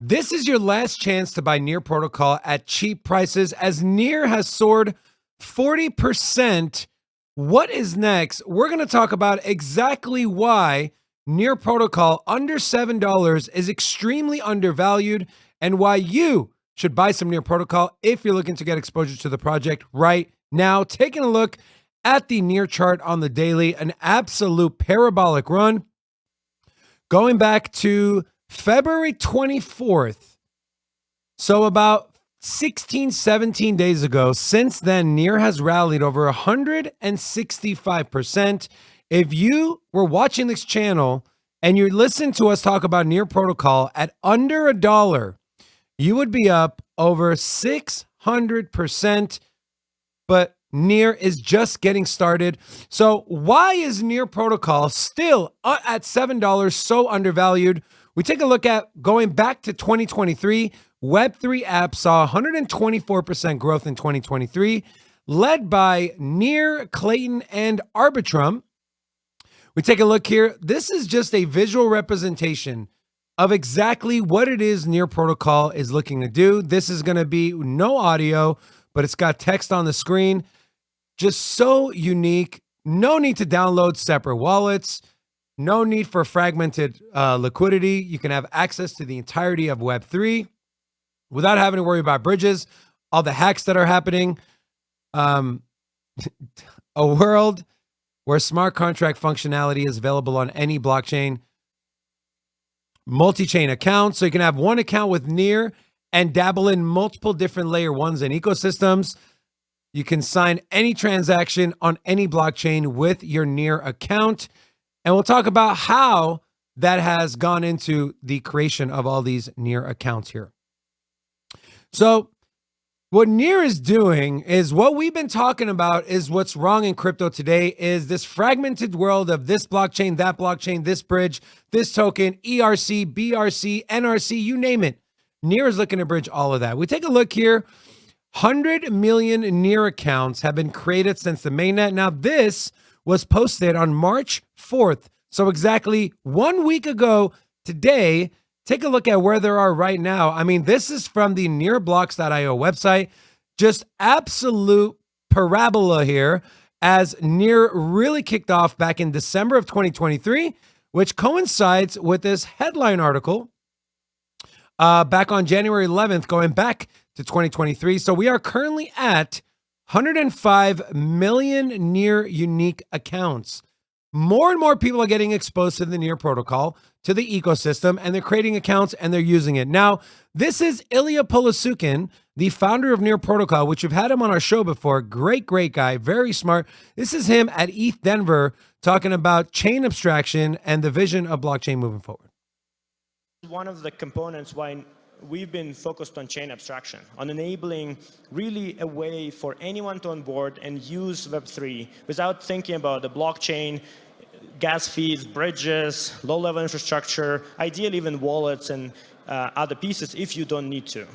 This is your last chance to buy Near Protocol at cheap prices as Near has soared 40%. What is next? We're going to talk about exactly why Near Protocol under $7 is extremely undervalued and why you should buy some Near Protocol if you're looking to get exposure to the project right now. Taking a look at the Near chart on the daily, an absolute parabolic run going back to February 24th. So about 16, 17 days ago. Since then, Near has rallied over 165%. If you were watching this channel and you listened to us talk about Near Protocol at under $1, you would be up over 600%. But Near is just getting started. So why is Near Protocol still at $7 so undervalued? We take a look at going back to 2023. Web3 apps saw 124% growth in 2023, led by Near, Clayton, and Arbitrum. We take a look here. This is just a visual representation of exactly what it is Near Protocol is looking to do. This is going to be no audio, but it's got text on the screen. Just so unique. No need to download separate wallets. No need for fragmented liquidity. You can have access to the entirety of Web3 without having to worry about bridges, all the hacks that are happening. A world where smart contract functionality is available on any blockchain. Multi-chain accounts, so you can have one account with Near and dabble in multiple different layer ones and ecosystems. You can sign any transaction on any blockchain with your Near account. And we'll talk about how that has gone into the creation of all these Near accounts here. So what Near is doing is what we've been talking about is what's wrong in crypto today is this fragmented world of this blockchain, that blockchain, this bridge, this token, ERC, BRC, NRC, you name it. Near is looking to bridge all of that. We take a look here. 100 million Near accounts have been created since the mainnet. Now, this was posted on March 4th. So exactly 1 week ago today. Take a look at where they are right now. I mean, this is from the nearblocks.io website. Just absolute parabola here as Near really kicked off back in December of 2023, which coincides with this headline article back on January 11th, going back to 2023. So we are currently at 105 million Near unique accounts. More and more people are getting exposed to the Near protocol, to the ecosystem, and they're creating accounts and they're using it. Now, this is Ilya Polasukin, the founder of Near Protocol, which we've had him on our show before. Great guy, very smart. This is him at ETH Denver talking about chain abstraction and the vision of blockchain moving forward. One of the components why we've been focused on chain abstraction, on enabling really a way for anyone to onboard and use Web3 without thinking about the blockchain, gas fees, bridges, low-level infrastructure, ideally even wallets and other pieces if you don't need to.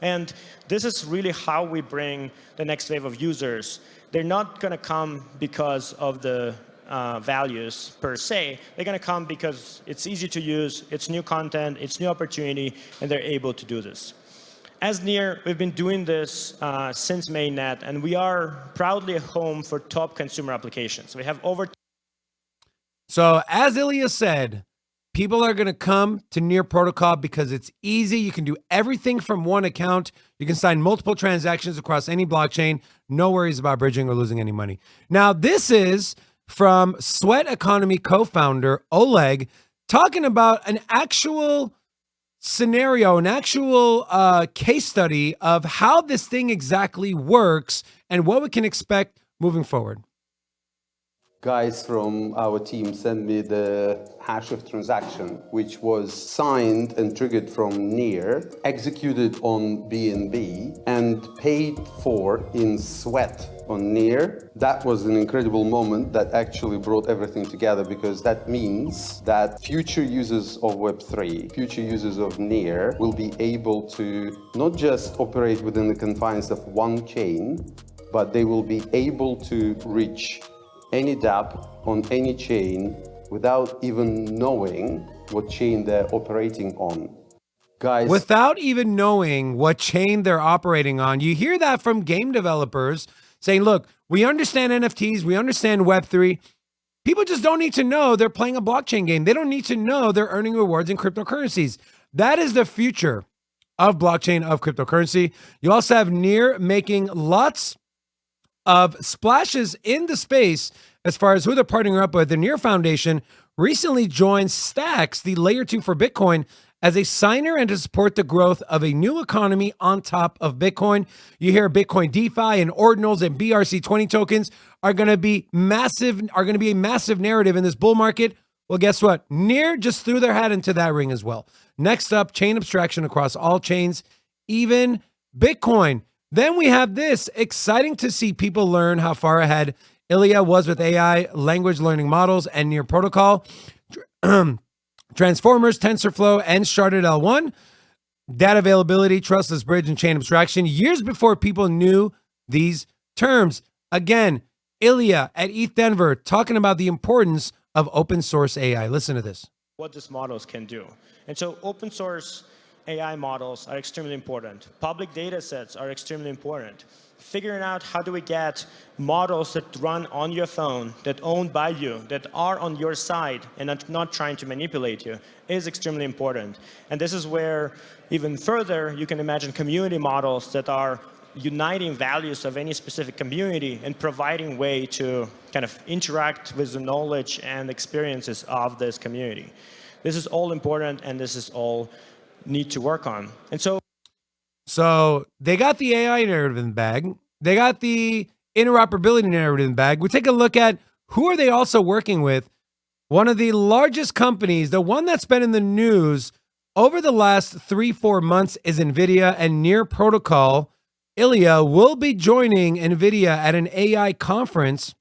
And this is really how we bring the next wave of users. They're not going to come because of the values per se. They're going to come because it's easy to use, it's new content, it's new opportunity, and they're able to do this. As Near, we've been doing this since mainnet, and we are proudly a home for top consumer applications. We have over. So as Ilya said, people are going to come to Near Protocol because it's easy. You can do everything from one account. You can sign multiple transactions across any blockchain. No worries about bridging or losing any money. Now, this is from Sweat Economy co-founder Oleg talking about an actual scenario, an actual case study of how this thing exactly works and what we can expect moving forward. Guys from our team sent me the hash of transaction, which was signed and triggered from Near, executed on BNB, and paid for in Sweat on Near. That was an incredible moment that actually brought everything together, because that means that future users of Web3, future users of Near will be able to not just operate within the confines of one chain, but they will be able to reach any dApp on any chain without even knowing what chain they're operating on. Guys, without even knowing what chain they're operating on. You hear that from game developers saying, look, we understand NFTs, we understand Web3. People just don't need to know they're playing a blockchain game. They don't need to know they're earning rewards in cryptocurrencies. That is the future of blockchain, of cryptocurrency. You also have Near making lots of splashes in the space as far as who they're partnering up with. The Near Foundation recently joined Stacks, the layer 2 for Bitcoin, as a signer and to support the growth of a new economy on top of Bitcoin. You hear Bitcoin DeFi and ordinals and BRC20 tokens are going to be a massive narrative in this bull market. Well, guess what? Near just threw their hat into that ring as well. Next up, chain abstraction across all chains, even Bitcoin. Then we have this, exciting to see people learn how far ahead Ilya was with AI, language learning models, and Near Protocol. Transformers, TensorFlow, and Sharded L1, data availability, trustless bridge, and chain abstraction, years before people knew these terms. Again, Ilya at ETH Denver talking about the importance of open source AI. Listen to this. What these models can do. And so open source AI models are extremely important. Public data sets are extremely important. Figuring out how do we get models that run on your phone, that owned by you, that are on your side and not trying to manipulate you is extremely important. And this is where even further you can imagine community models that are uniting values of any specific community and providing way to kind of interact with the knowledge and experiences of this community. This is all important, and this is all need to work on. And So they got the AI narrative in the bag. They got the interoperability narrative in the bag. We take a look at who are they also working with. One of the largest companies, the one that's been in the news over the last 3-4 months is NVIDIA, and Near Protocol, Ilya, will be joining NVIDIA at an AI conference.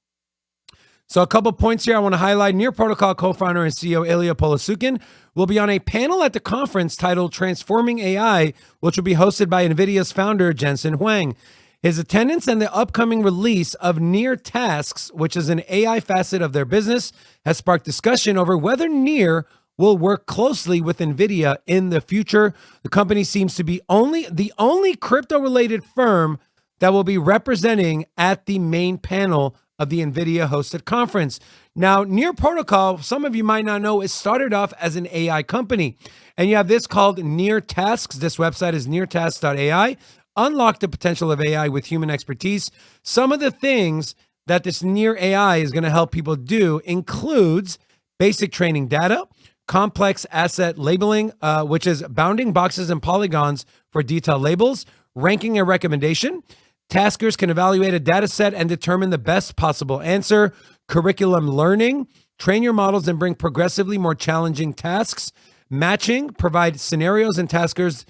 So a couple points here I want to highlight. Near Protocol co-founder and CEO Ilya Polosukhin will be on a panel at the conference titled Transforming AI, which will be hosted by NVIDIA's founder, Jensen Huang. His attendance and the upcoming release of Near Tasks, which is an AI facet of their business, has sparked discussion over whether Near will work closely with NVIDIA in the future. The company seems to be the only crypto-related firm that will be representing at the main panel of the NVIDIA-hosted conference. Now, Near Protocol, some of you might not know, it started off as an AI company. And you have this called Near Tasks. This website is neartasks.ai. Unlock the potential of AI with human expertise. Some of the things that this Near AI is going to help people do includes basic training data, complex asset labeling, which is bounding boxes and polygons for detailed labels, ranking and recommendation. Taskers can evaluate a data set and determine the best possible answer. Curriculum learning, train your models and bring progressively more challenging tasks. Matching, provide scenarios and taskers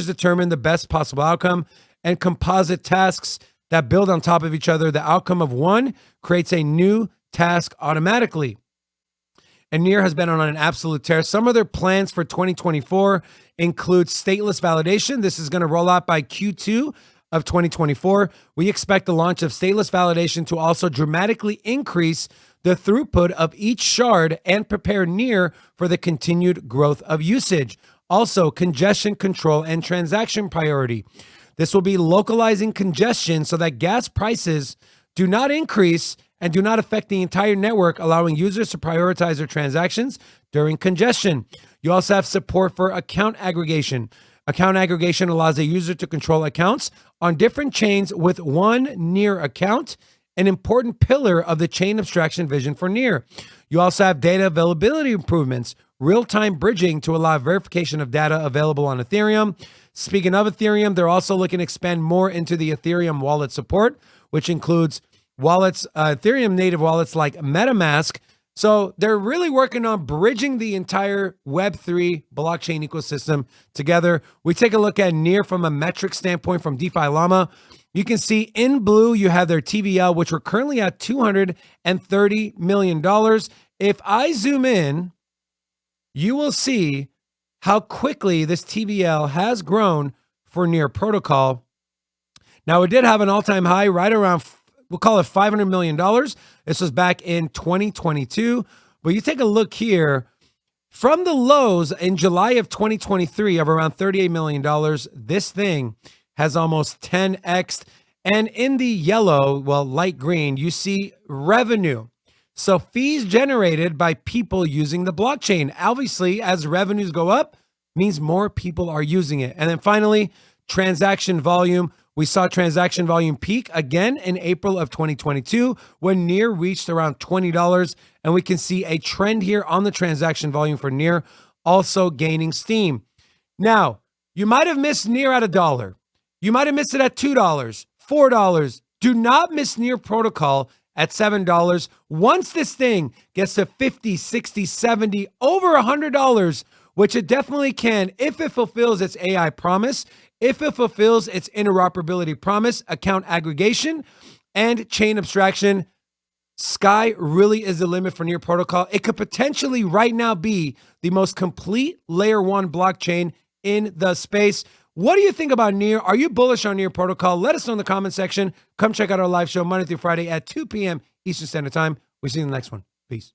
determine the best possible outcome. And composite tasks that build on top of each other. The outcome of one creates a new task automatically. And Near has been on an absolute tear. Some of their plans for 2024 include stateless validation. This is going to roll out by Q2 of 2024. We expect the launch of stateless validation to also dramatically increase the throughput of each shard and prepare Near for the continued growth of usage. Also, congestion control and transaction priority. This will be localizing congestion so that gas prices do not increase and do not affect the entire network, allowing users to prioritize their transactions during congestion. You also have support for account aggregation. Account aggregation allows a user to control accounts on different chains with one Near account, an important pillar of the chain abstraction vision for Near. You also have data availability improvements, real-time bridging to allow verification of data available on Ethereum. Speaking of Ethereum, they're also looking to expand more into the Ethereum wallet support, which includes wallets, Ethereum native wallets like MetaMask. So they're really working on bridging the entire Web3 blockchain ecosystem together. We take a look at Near from a metric standpoint from DeFi Llama. You can see in blue, you have their TVL, which we're currently at $230 million. If I zoom in, you will see how quickly this TVL has grown for Near Protocol. Now, it did have an all-time high right around, we'll call it $500 million. This was back in 2022. But you take a look here, From the lows in July of 2023 of around $38 million, this thing has almost 10x. And in the yellow, well, light green, you see revenue. So fees generated by people using the blockchain. Obviously, as revenues go up, means more people are using it. And then finally, transaction volume. We saw transaction volume peak again in April of 2022 when Near reached around $20. And we can see a trend here on the transaction volume for Near also gaining steam. Now, you might have missed Near at $1. You might have missed it at $2, $4. Do not miss Near Protocol at $7. Once this thing gets to $50, $60, $70, over $100, which it definitely can if it fulfills its AI promise, if it fulfills its interoperability promise, account aggregation, and chain abstraction, sky really is the limit for Near Protocol. It could potentially right now be the most complete layer 1 blockchain in the space. What do you think about Near? Are you bullish on Near Protocol? Let us know in the comment section. Come check out our live show Monday through Friday at 2 p.m. Eastern Standard Time. We'll see you in the next one. Peace.